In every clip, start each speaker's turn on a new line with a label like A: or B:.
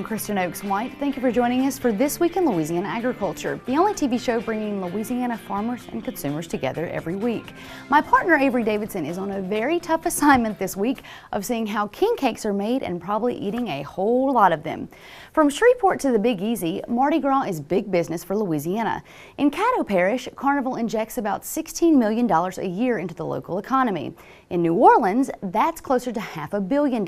A: Kristen Oaks White. Thank you for joining us for This Week in Louisiana Agriculture, the only TV show bringing Louisiana farmers and consumers together every week. My partner Avery Davidson is on a very tough assignment this week of seeing how king cakes are made and probably eating a whole lot of them. From Shreveport to the Big Easy, Mardi Gras is big business for Louisiana. In Caddo Parish, Carnival injects about $16 million a year into the local economy. In New Orleans, that's closer to $500 million.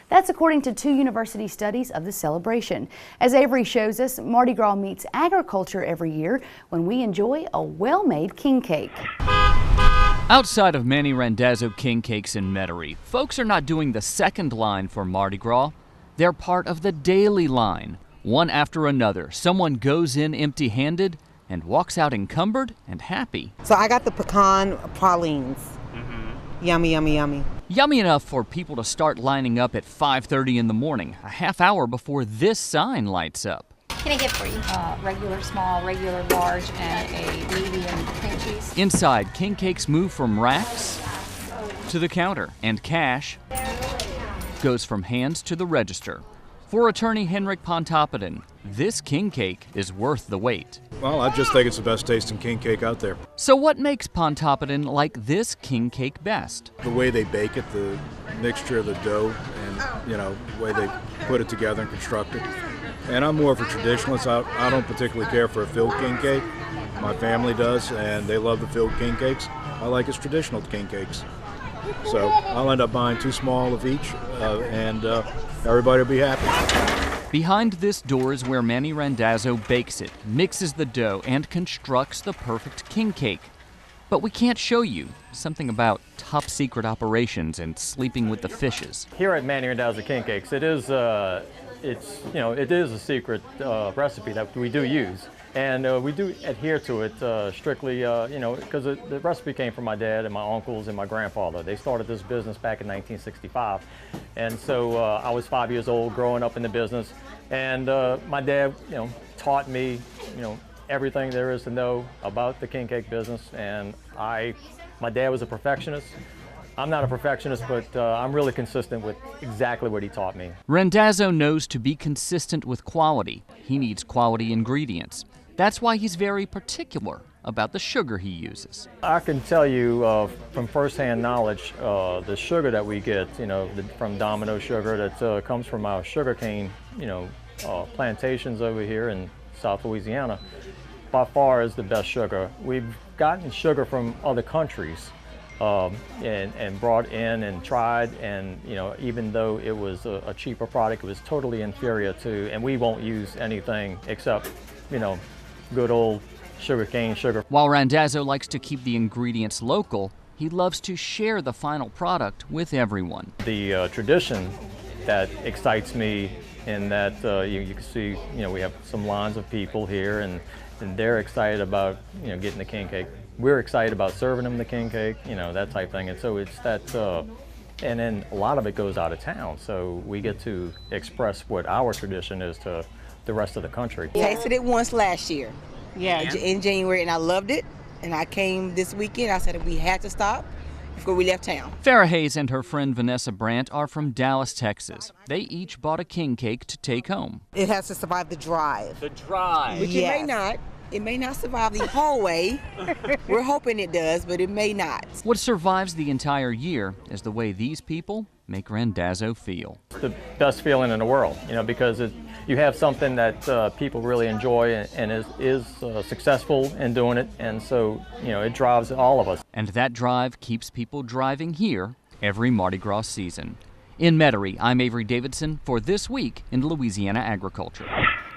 A: That's according to two university studies of the celebration. As Avery shows us, Mardi Gras meets agriculture every year when we enjoy a well-made king cake.
B: Outside of Manny Randazzo king cakes in Metairie, folks are not doing the second line for Mardi Gras. They're part of the daily line. One after another, someone goes in empty-handed and walks out encumbered and happy.
C: So I got the pecan pralines. Yummy, yummy, yummy.
B: Yummy enough for people to start lining up at 5:30 in the morning, a half hour before this sign lights up.
D: Can I get for you? Regular small, regular large, and a medium cream cheese.
B: Inside, king cakes move from racks to the counter, and cash goes from hands to the register. For attorney Henrik Pontoppidan, this king cake is worth the wait.
E: Well, I just think it's the best tasting king cake out there.
B: So what makes Pontoppidan like this king cake best?
E: The way they bake it, the mixture of the dough, and the way they put it together and construct it. And I'm more of a traditionalist. I don't particularly care for a filled king cake. My family does, and they love the filled king cakes. I like its traditional king cakes. So I'll end up buying 2 small of each, and everybody will be happy.
B: Behind this door is where Manny Randazzo bakes it, mixes the dough, and constructs the perfect king cake. But we can't show you something about top secret operations and sleeping with the fishes.
F: Here at Manny Randazzo King Cakes, it is a secret recipe that we do use. And we do adhere to it strictly, because the recipe came from my dad and my uncles and my grandfather. They started this business back in 1965. And so I was 5 years old growing up in the business. And my dad, taught me, everything there is to know about the king cake business. And my dad was a perfectionist. I'm not a perfectionist, but I'm really consistent with exactly what he taught me.
B: Randazzo knows to be consistent with quality. He needs quality ingredients. That's why he's very particular about the sugar he uses.
F: I can tell you from firsthand knowledge, the sugar that we get, from Domino sugar that comes from our sugarcane, plantations over here in South Louisiana, by far is the best sugar. We've gotten sugar from other countries and brought in and tried, and even though it was a cheaper product, it was totally inferior to, and we won't use anything except, good old sugarcane sugar.
B: While Randazzo likes to keep the ingredients local, he loves to share the final product with everyone.
F: The tradition that excites me in that you can see, we have some lines of people here, and they're excited about, getting the king cake. We're excited about serving them the king cake, that type thing. And so it's that, and then a lot of it goes out of town. So we get to express what our tradition is to the rest of the country.
C: Tasted it once last year, in January, and I loved it. And I came this weekend. I said we had to stop before we left town.
B: Farrah Hayes and her friend Vanessa Brandt are from Dallas, Texas. They each bought a king cake to take home.
C: It has to survive the drive.
B: The drive.
C: Which it may not. It may not survive the whole way. We're hoping it does, but it may not.
B: What survives the entire year is the way these people make Randazzo feel.
F: It's the best feeling in the world, because you have something that people really enjoy and is successful in doing it, and so it drives all of us.
B: And that drive keeps people driving here every Mardi Gras season. In Metairie, I'm Avery Davidson for This Week in Louisiana Agriculture.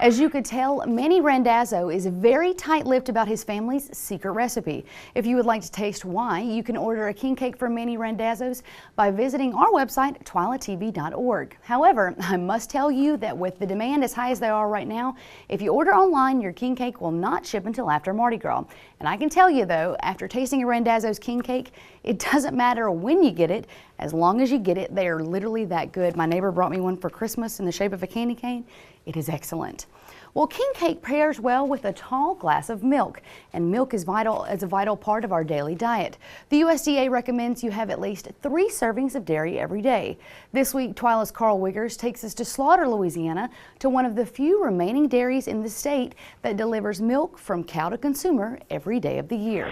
A: As you could tell, Manny Randazzo is very tight-lipped about his family's secret recipe. If you would like to taste why, you can order a king cake from Manny Randazzo's by visiting our website, twilatv.org. However, I must tell you that with the demand as high as they are right now, if you order online, your king cake will not ship until after Mardi Gras. And I can tell you though, after tasting a Randazzo's king cake, it doesn't matter when you get it, as long as you get it, they are literally that good. My neighbor brought me one for Christmas in the shape of a candy cane. It is excellent. Well, king cake pairs well with a tall glass of milk, and milk is a vital part of our daily diet. The USDA recommends you have at least 3 servings of dairy every day. This week, TWILA's Carl Wiggers takes us to Slaughter, Louisiana, to one of the few remaining dairies in the state that delivers milk from cow to consumer every day of the year.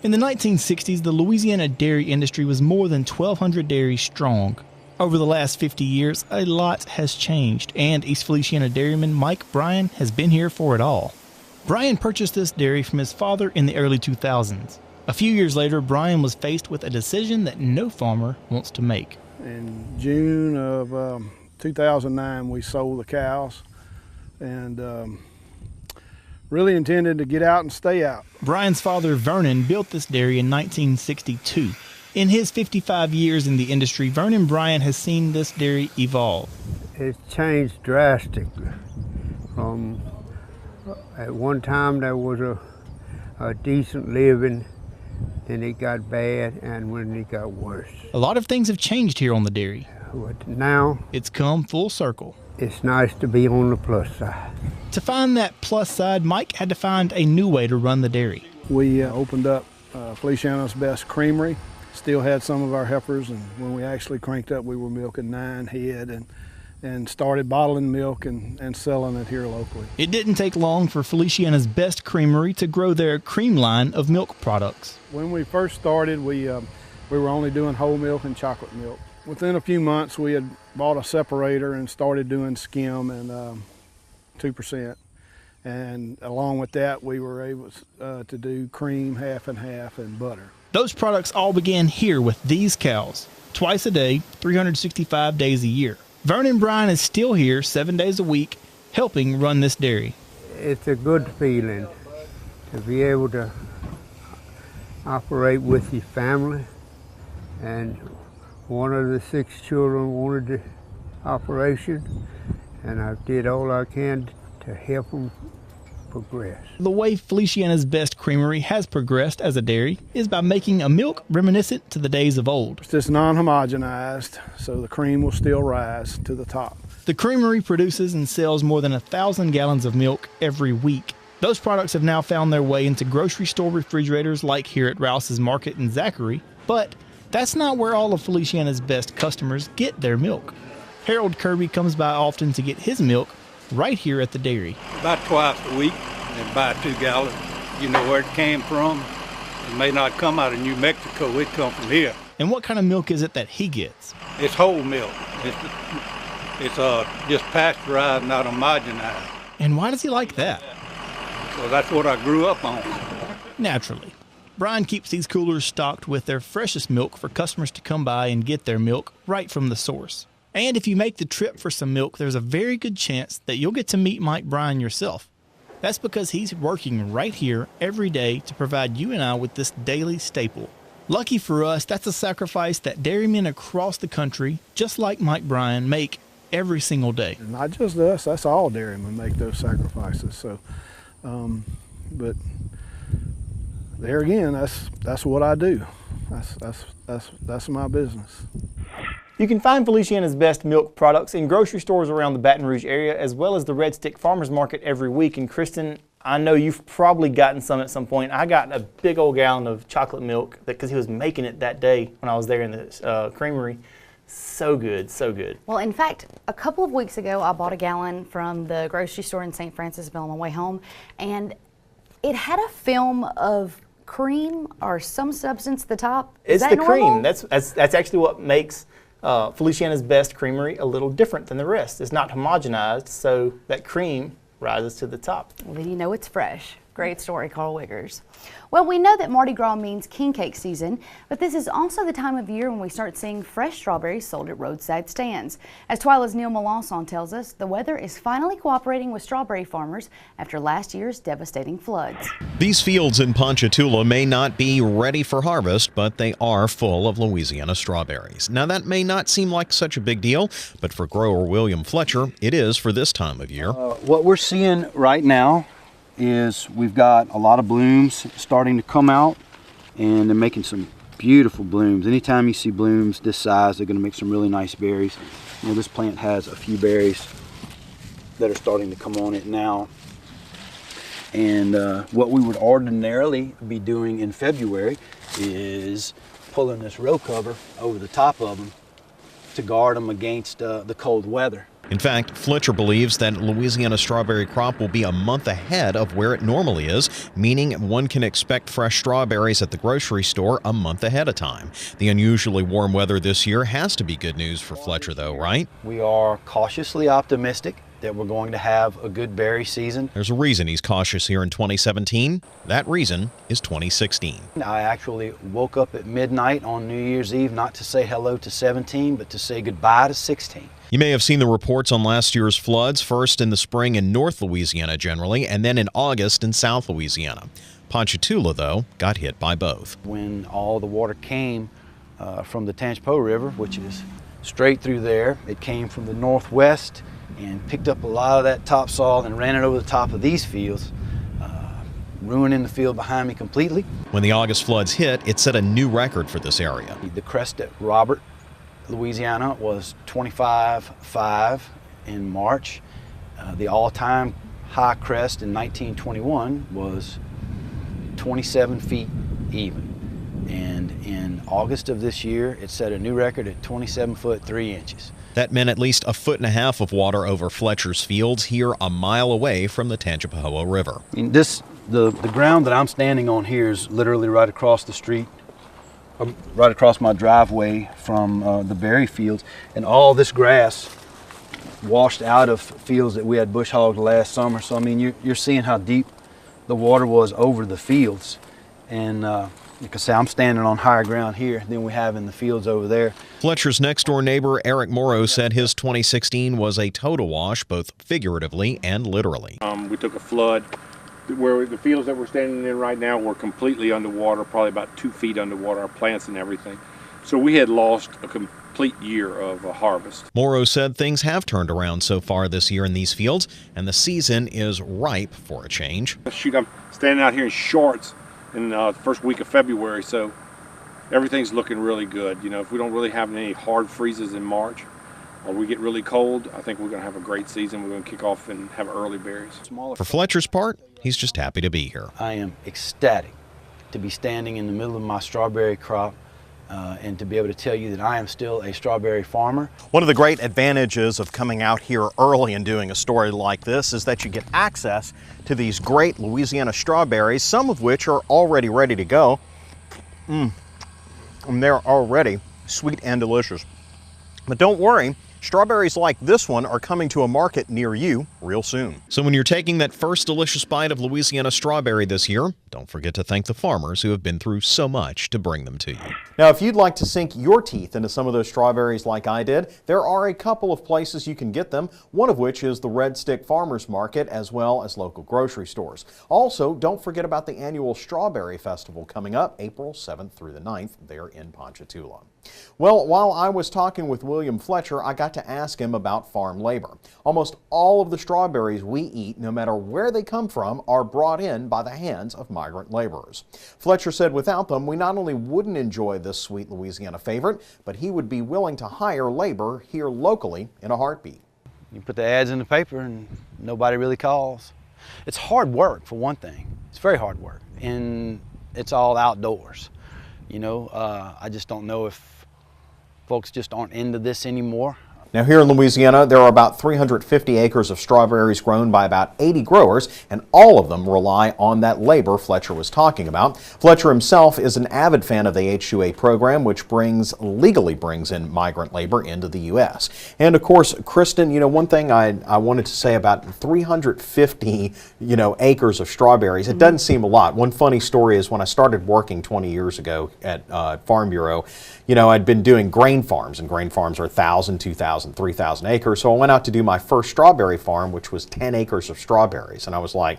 G: In the 1960s, the Louisiana dairy industry was more than 1,200 dairies strong. Over the last 50 years, a lot has changed, and East Feliciana dairyman Mike Bryan has been here for it all. Bryan purchased this dairy from his father in the early 2000s. A few years later, Bryan was faced with a decision that no farmer wants to make.
H: In June of 2009, we sold the cows and really intended to get out and stay out.
G: Bryan's father, Vernon, built this dairy in 1962. In his 55 years in the industry, Vernon Bryan has seen this dairy evolve.
I: It's changed drastically. From at one time there was a decent living, then it got bad, and when it got worse.
G: A lot of things have changed here on the dairy.
I: But now
G: it's come full circle.
I: It's nice to be on the plus side.
G: To find that plus side, Mike had to find a new way to run the dairy.
H: We opened up Feliciana's Best Creamery. Still had some of our heifers, and when we actually cranked up, we were milking 9 head and started bottling milk and selling it here locally.
G: It didn't take long for Feliciana's Best Creamery to grow their cream line of milk products.
H: When we first started, we were only doing whole milk and chocolate milk. Within a few months, we had bought a separator and started doing skim and 2%. And along with that, we were able to do cream, half and half, and butter.
G: Those products all began here with these cows, twice a day, 365 days a year. Vernon Bryan is still here 7 days a week, helping run this dairy.
I: It's a good feeling to be able to operate with your family, and one of the 6 children wanted the operation, and I did all I can to help them progress.
G: The way Feliciana's Best Creamery has progressed as a dairy is by making a milk reminiscent to the days of old.
H: It's just non-homogenized, so the cream will still rise to the top.
G: The creamery produces and sells more than 1,000 gallons of milk every week. Those products have now found their way into grocery store refrigerators like here at Rouse's Market in Zachary, but that's not where all of Feliciana's Best customers get their milk. Harold Kirby comes by often to get his milk right here at the dairy.
J: About twice a week and buy 2 gallons. You know where it came from. It may not come out of New Mexico, it come from here.
G: And what kind of milk is it that he gets?
J: It's whole milk. It's just pasteurized, not homogenized.
G: And why does he like that?
J: So that's what I grew up on.
G: Naturally. Bryan keeps these coolers stocked with their freshest milk for customers to come by and get their milk right from the source. And if you make the trip for some milk, there's a very good chance that you'll get to meet Mike Bryan yourself. That's because he's working right here every day to provide you and I with this daily staple. Lucky for us, that's a sacrifice that dairymen across the country, just like Mike Bryan, make every single day.
H: And not just us, that's all dairymen make those sacrifices. So, but there again, that's what I do. That's my business.
G: You can find Feliciana's Best milk products in grocery stores around the Baton Rouge area, as well as the Red Stick Farmers Market every week. And Kristen, I know you've probably gotten some at some point. I got a big old gallon of chocolate milk because he was making it that day when I was there in the creamery. So good, so good.
A: Well, in fact, a couple of weeks ago, I bought a gallon from the grocery store in St. Francisville on my way home, and it had a film of cream or some substance at the top.
G: Is that
A: normal?
G: Cream. That's actually what makes Feliciana's Best Creamery a little different than the rest. It's not homogenized, so that cream rises to the top.
A: Well, then you know it's fresh. Great story, Carl Wiggers. Well, we know that Mardi Gras means king cake season, but this is also the time of year when we start seeing fresh strawberries sold at roadside stands. As TWILA's Neil Melanson tells us, the weather is finally cooperating with strawberry farmers after last year's devastating floods.
K: These fields in Ponchatoula may not be ready for harvest, but they are full of Louisiana strawberries. Now, that may not seem like such a big deal, but for grower William Fletcher, it is for this time of year.
L: What we're seeing right now is we've got a lot of blooms starting to come out, and they're making some beautiful blooms. Anytime you see blooms this size, they're going to make some really nice berries. You know, this plant has a few berries that are starting to come on it now. And what we would ordinarily be doing in February is pulling this row cover over the top of them to guard them against the cold weather.
K: In fact, Fletcher believes that Louisiana strawberry crop will be a month ahead of where it normally is, meaning one can expect fresh strawberries at the grocery store a month ahead of time. The unusually warm weather this year has to be good news for Fletcher, though, right?
L: We are cautiously optimistic that we're going to have a good berry season.
K: There's a reason he's cautious here in 2017. That reason is 2016.
L: I actually woke up at midnight on New Year's Eve not to say hello to 17, but to say goodbye to 16.
K: You may have seen the reports on last year's floods, first in the spring in North Louisiana generally, and then in August in South Louisiana. Ponchatoula, though, got hit by both.
L: When all the water came from the Tangipahoa River, which is straight through there, it came from the northwest and picked up a lot of that topsoil and ran it over the top of these fields, ruining the field behind me completely.
K: When the August floods hit, it set a new record for this area.
L: The crest at Robert, Louisiana was 25.5 in March. The all-time high crest in 1921 was 27 feet even. And in August of this year, it set a new record at 27 foot 3 inches.
K: That meant at least 1.5 feet of water over Fletcher's fields here a mile away from the Tangipahoa River.
L: And the ground that I'm standing on here is literally right across the street, right across my driveway from the berry fields, and all this grass washed out of fields that we had bush hogged last summer. So I mean, you're seeing how deep the water was over the fields, and like I say, I'm standing on higher ground here than we have in the fields over there.
K: Fletcher's next-door neighbor, Eric Morrow, said his 2016 was a total wash, both figuratively and literally.
M: We took a flood where the fields that we're standing in right now were completely underwater, probably about 2 feet underwater, our plants and everything. So we had lost a complete year of harvest.
K: Morrow said things have turned around so far this year in these fields, and the season is ripe for a change.
M: Shoot, I'm standing out here in shorts in the first week of February, so everything's looking really good. You know, if we don't really have any hard freezes in March or we get really cold, I think we're going to have a great season. We're going to kick off and have early berries.
K: For Fletcher's part, he's just happy to be here.
L: I am ecstatic to be standing in the middle of my strawberry crop and to be able to tell you that I am still a strawberry farmer.
N: One of the great advantages of coming out here early and doing a story like this is that you get access to these great Louisiana strawberries, some of which are already ready to go. And they're already sweet and delicious. But don't worry, strawberries like this one are coming to a market near you real soon.
K: So when you're taking that first delicious bite of Louisiana strawberry this year, don't forget to thank the farmers who have been through so much to bring them to you.
N: Now, if you'd like to sink your teeth into some of those strawberries like I did, there are a couple of places you can get them, one of which is the Red Stick Farmers Market as well as local grocery stores. Also, don't forget about the annual Strawberry Festival coming up April 7th through the 9th there in Ponchatoula. Well, while I was talking with William Fletcher, I got to ask him about farm labor. Almost all of the strawberries we eat, no matter where they come from, are brought in by the hands of migrant laborers. Fletcher said without them, we not only wouldn't enjoy this sweet Louisiana favorite, but he would be willing to hire labor here locally in a heartbeat.
L: You put the ads in the paper and nobody really calls. It's hard work, for one thing. It's very hard work, and it's all outdoors. You know, I just don't know if folks just aren't into this anymore.
K: Now here in Louisiana, there are about 350 acres of strawberries grown by about 80 growers, and all of them rely on that labor Fletcher was talking about. Fletcher himself is an avid fan of the H-2A program, which legally brings in migrant labor into the U.S. And of course, Kristen, one thing I wanted to say about 350, acres of strawberries, it doesn't seem a lot. One funny story is when I started working 20 years ago at Farm Bureau, I'd been doing grain farms, and grain farms are 1,000, 2,000, 3,000 acres. So I went out to do my first strawberry farm, which was 10 acres of strawberries. And I was like,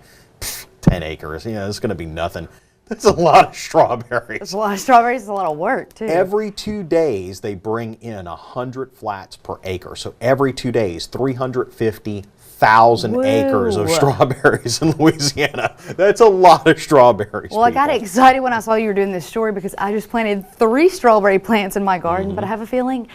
K: 10 acres, it's going to be nothing. That's a lot of strawberries.
A: That's a lot of strawberries. It's a lot of work, too.
K: Every 2 days, they bring in 100 flats per acre. So every 2 days, 350,000 acres of strawberries in Louisiana. That's a lot of strawberries.
A: Well, I got excited when I saw you were doing this story because I just planted 3 strawberry plants in my garden, but I have a feeling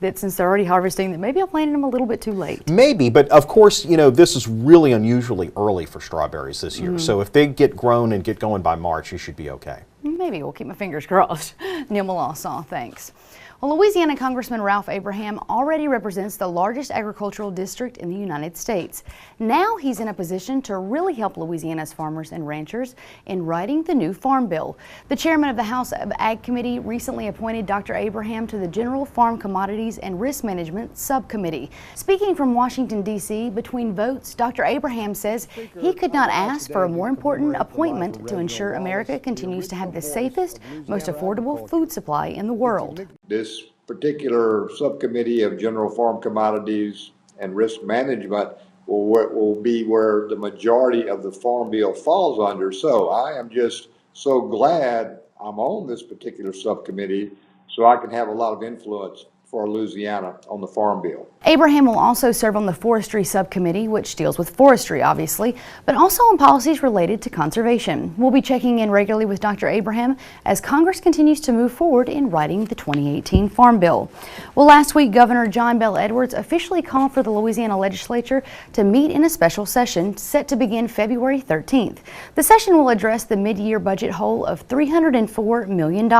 A: that since they're already harvesting, that maybe I planted them a little bit too late.
K: Maybe, but of course, this is really unusually early for strawberries this year. So if they get grown and get going by March, you should be okay.
A: Maybe. We'll keep my fingers crossed. Neil Malasaw, thanks. Well, Louisiana Congressman Ralph Abraham already represents the largest agricultural district in the United States. Now he's in a position to really help Louisiana's farmers and ranchers in writing the new Farm Bill. The chairman of the House Ag Committee recently appointed Dr. Abraham to the General Farm Commodities and Risk Management Subcommittee. Speaking from Washington, D.C., between votes, Dr. Abraham says he could not ask for a more important appointment to ensure America continues to have the safest, most affordable food supply in the world.
O: This particular subcommittee of General Farm Commodities and Risk Management will be where the majority of the Farm Bill falls under. So I am just so glad I'm on this particular subcommittee so I can have a lot of influence for Louisiana on the Farm Bill.
A: Abraham will also serve on the Forestry Subcommittee, which deals with forestry, obviously, but also on policies related to conservation. We'll be checking in regularly with Dr. Abraham as Congress continues to move forward in writing the 2018 Farm Bill. Well, last week, Governor John Bel Edwards officially called for the Louisiana legislature to meet in a special session set to begin February 13th. The session will address the mid-year budget hole of $304 million.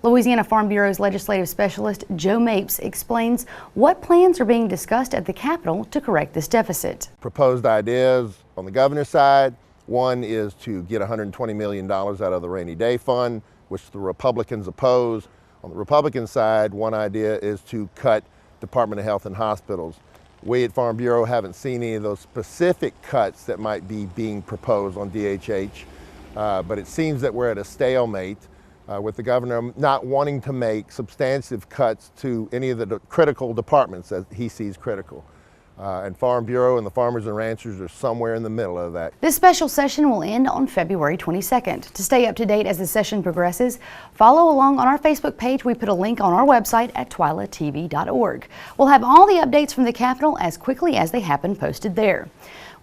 A: Louisiana Farm Bureau's legislative specialist, Joe Mapes, explains what plans are being discussed at the Capitol to correct this deficit.
P: Proposed ideas on the governor's side. One is to get $120 million out of the rainy day fund, which the Republicans oppose. On the Republican side, one idea is to cut Department of Health and Hospitals. We at Farm Bureau haven't seen any of those specific cuts that might be being proposed on DHH, but it seems that we're at a stalemate with the governor not wanting to make substantive cuts to any of the critical departments that he sees critical. And Farm Bureau and the farmers and ranchers are somewhere in the middle of that.
A: This special session will end on February 22nd. To stay up to date as the session progresses, follow along on our Facebook page. We put a link on our website at twilatv.org. We'll have all the updates from the Capitol as quickly as they happen posted there.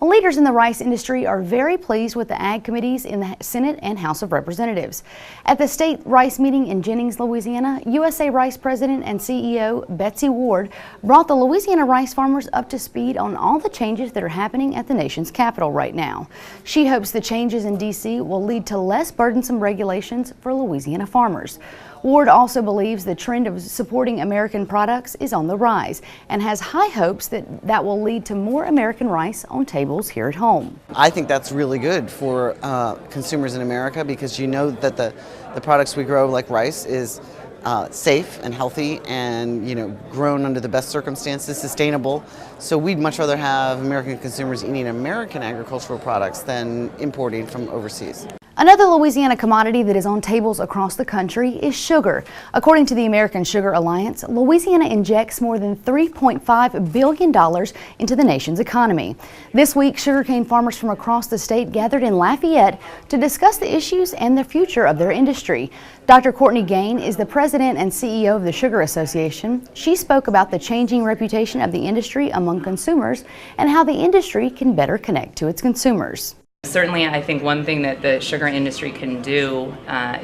A: Well, leaders in the rice industry are very pleased with the ag committees in the Senate and House of Representatives. At the state rice meeting in Jennings, Louisiana, USA Rice President and CEO Betsy Ward brought the Louisiana rice farmers up to speed on all the changes that are happening at the nation's capital right now. She hopes the changes in D.C. will lead to less burdensome regulations for Louisiana farmers. Ward also believes the trend of supporting American products is on the rise and has high hopes that will lead to more American rice on tables here at home.
Q: I think that's really good for consumers in America because you know that the products we grow like rice is safe and healthy and grown under the best circumstances, sustainable. So we'd much rather have American consumers eating American agricultural products than importing from overseas.
A: Another Louisiana commodity that is on tables across the country is sugar. According to the American Sugar Alliance, Louisiana injects more than $3.5 billion into the nation's economy. This week, sugarcane farmers from across the state gathered in Lafayette to discuss the issues and the future of their industry. Dr. Courtney Gain is the president and CEO of the Sugar Association. She spoke about the changing reputation of the industry among consumers and how the industry can better connect to its consumers.
R: Certainly, I think one thing that the sugar industry can do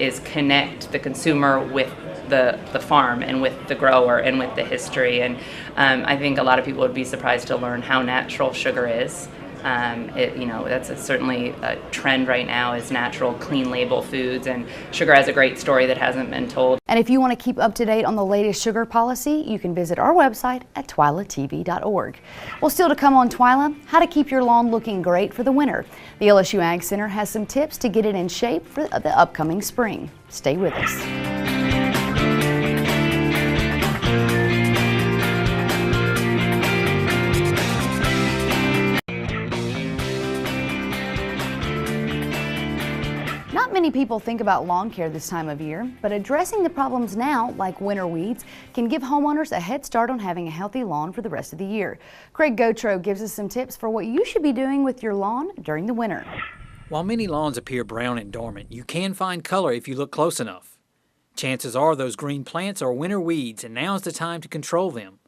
R: is connect the consumer with the farm and with the grower and with the history. And I think a lot of people would be surprised to learn how natural sugar is. That's certainly a trend right now, is natural, clean label foods, and sugar has a great story that hasn't been told.
A: And if you want to keep up to date on the latest sugar policy, you can visit our website at twilatv.org. Well, still to come on TWILA, how to keep your lawn looking great for the winter. The LSU Ag Center has some tips to get it in shape for the upcoming spring. Stay with us. Not many people think about lawn care this time of year, but addressing the problems now, like winter weeds, can give homeowners a head start on having a healthy lawn for the rest of the year. Craig Gautreaux gives us some tips for what you should be doing with your lawn during the winter.
S: While many lawns appear brown and dormant, you can find color if you look close enough. Chances are those green plants are winter weeds, and now is the time to control them.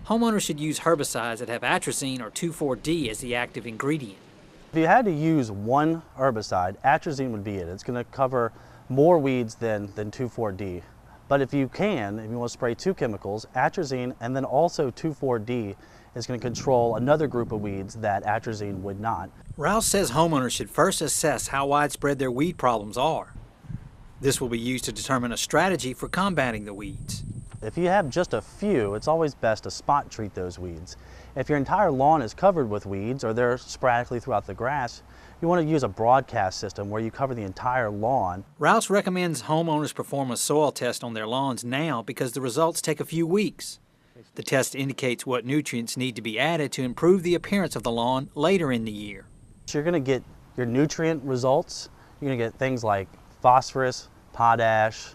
S: Homeowners should use herbicides that have atrazine or 2,4-D as the active ingredient.
T: If you had to use one herbicide, atrazine would be it. It's going to cover more weeds than 2,4-D. But if you want to spray two chemicals, atrazine and then also 2,4-D is going to control another group of weeds that atrazine would not.
S: Rouse says homeowners should first assess how widespread their weed problems are. This will be used to determine a strategy for combating the weeds.
T: If you have just a few, it's always best to spot treat those weeds. If your entire lawn is covered with weeds or they're sporadically throughout the grass, you want to use a broadcast system where you cover the entire lawn.
S: Rouse recommends homeowners perform a soil test on their lawns now because the results take a few weeks. The test indicates what nutrients need to be added to improve the appearance of the lawn later in the year.
T: So you're going to get your nutrient results. You're going to get things like phosphorus, potash,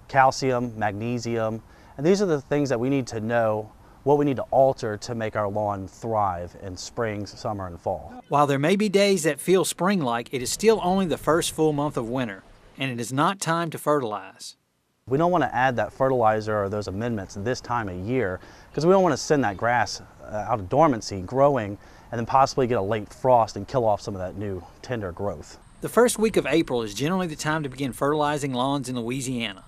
T: calcium, magnesium, and these are the things that we need to know what we need to alter to make our lawn thrive in spring, summer, and fall.
S: While there may be days that feel spring-like, it is still only the first full month of winter, and it is not time to fertilize.
T: We don't want to add that fertilizer or those amendments this time of year because we don't want to send that grass out of dormancy, growing, and then possibly get a late frost and kill off some of that new tender growth.
S: The first week of April is generally the time to begin fertilizing lawns in Louisiana.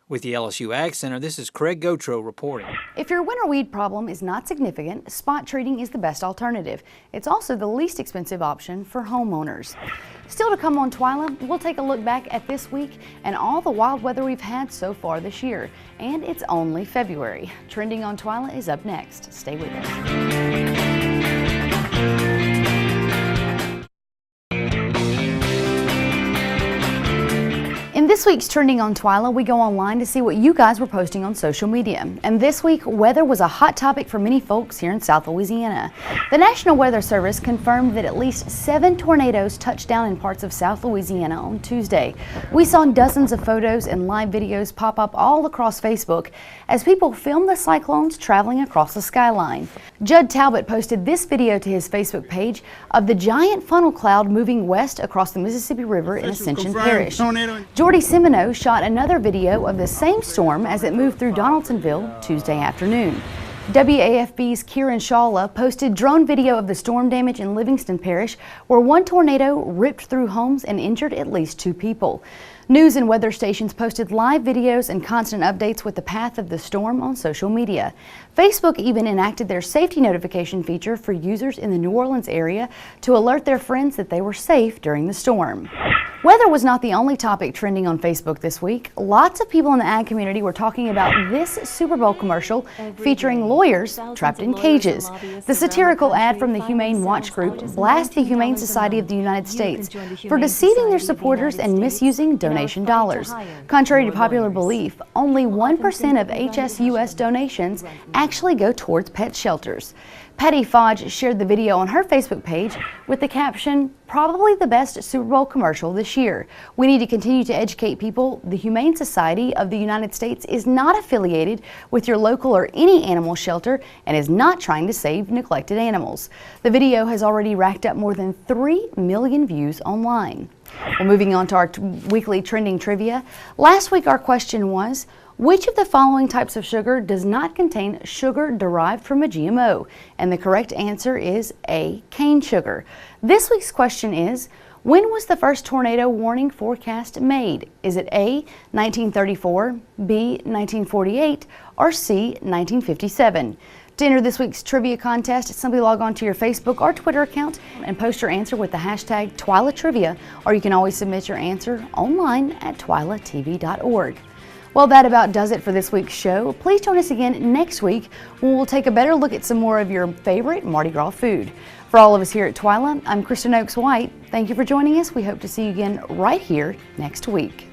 S: With the LSU Ag Center, this is Craig Gautreaux reporting.
A: If your winter weed problem is not significant, spot treating is the best alternative. It's also the least expensive option for homeowners. Still to come on TWILA, we'll take a look back at this week and all the wild weather we've had so far this year. And it's only February. Trending on TWILA is up next. Stay with us. In this week's Trending on TWILA, we go online to see what you guys were posting on social media. And this week, weather was a hot topic for many folks here in South Louisiana. The National Weather Service confirmed that at least 7 tornadoes touched down in parts of South Louisiana on Tuesday. We saw dozens of photos and live videos pop up all across Facebook as people filmed the cyclones traveling across the skyline. Judd Talbot posted this video to his Facebook page of the giant funnel cloud moving west across the Mississippi River in Ascension Parish. Jordy Semino shot another video of the same storm as it moved through Donaldsonville Tuesday afternoon. WAFB's Kieran Shawla posted drone video of the storm damage in Livingston Parish, where one tornado ripped through homes and injured at least 2 people. News and weather stations posted live videos and constant updates with the path of the storm on social media. Facebook even enacted their safety notification feature for users in the New Orleans area to alert their friends that they were safe during the storm. Weather was not the only topic trending on Facebook this week. Lots of people in the ag community were talking about this Super Bowl commercial featuring lawyers trapped in cages. The satirical ad from the Humane Watch Group blasts the Humane Society of the United States for deceiving their supporters and misusing donation dollars. Contrary to popular belief, only 1% of HSUS donations actually go towards pet shelters. Patty Fodge shared the video on her Facebook page with the caption, "Probably the best Super Bowl commercial this year. We need to continue to educate people. The Humane Society of the United States is not affiliated with your local or any animal shelter and is not trying to save neglected animals." The video has already racked up more than 3 million views online. Well, moving on to our weekly trending trivia. Last week our question was, which of the following types of sugar does not contain sugar derived from a GMO? And the correct answer is A, cane sugar. This week's question is, when was the first tornado warning forecast made? Is it A, 1934, B, 1948, or C, 1957? To enter this week's trivia contest, simply log on to your Facebook or Twitter account and post your answer with the hashtag TWILA Trivia, or you can always submit your answer online at twilatv.org. Well, that about does it for this week's show. Please join us again next week when we'll take a better look at some more of your favorite Mardi Gras food. For all of us here at TWILA, I'm Kristen Oaks White. Thank you for joining us. We hope to see you again right here next week.